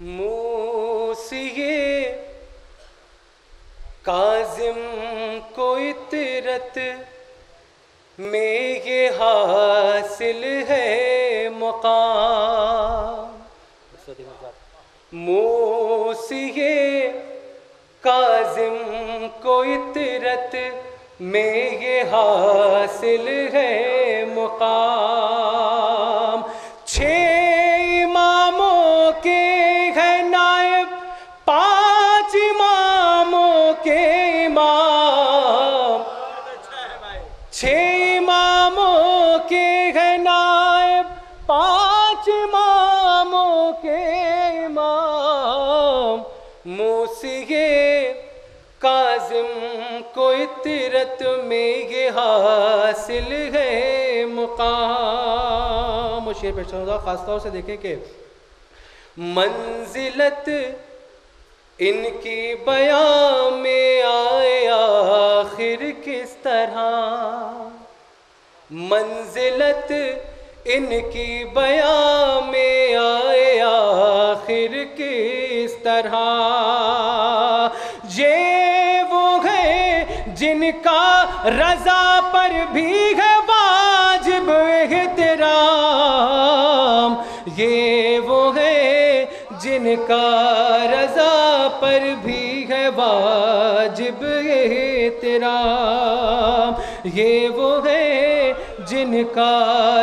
موسیِ کاظم کو اطرت میں یہ حاصل ہے مقام. موسیِ کاظم کو اطرت میں یہ حاصل ہے مقام. 6 اماموں کے ہے نائب، 5 اماموں کے امام. 6 اماموں کے ہے نائب، 5 اماموں کے امام. موسیِ کاظم کو اطرت میں یہ حاصل ہے مقام. اور شعر پیش کروں خاص طور سے دیکھیں کہ منزلت ان کی بیان میں آئے آخر کس طرح. منزلت ان کی بیان میں آئے آخر کس طرح. یہ وہ ہے جن کا رضا پر بھی ہے واجب احترام. یہ وہ ہے جن کا رضا پر بھی ہے واجب احترام. یہ وہ ہے جن کا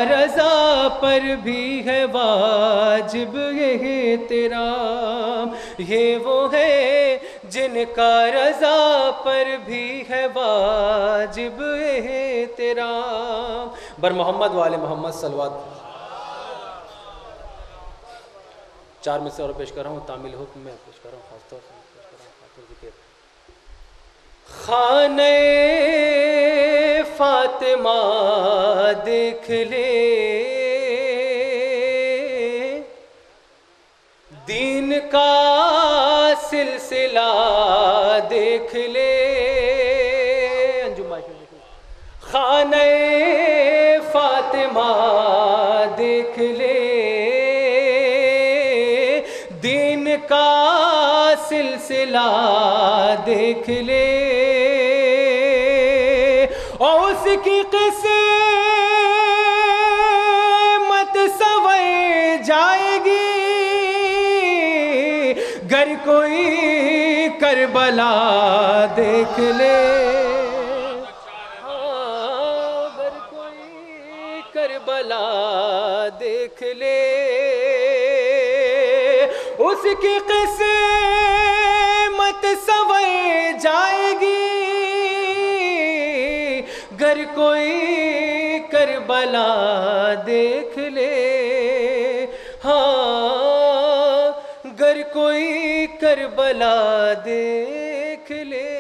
رضا پر بھی ہے واجب احترام. یہ وہ ہے جن کا رضا پر بھی ہے واجب احترام. بر محمد وآل محمد صلوات. 4 میں سے اور پیش کر رہا ہوں، تعمیل حکم میں پیش کر رہا ہوں، خاص طور سے پیش کر رہا ہوں خاطر ذکر. خانہ فاطمہ دیکھ لے، دین کا سلسلہ دیکھ لے. خانہ فاطمہ دیکھ لے، دین کا سلسلہ دیکھ لے. اور اس کی قسمت سنور جائے گی گر کوئی کربلا دیکھ لے. گر کوئی کربلا دیکھ لے. اس کی قسمت سنور جائے گی گر کوئی کربلا دیکھ لے. ہاں گر کوئی کربلا دیکھ لے.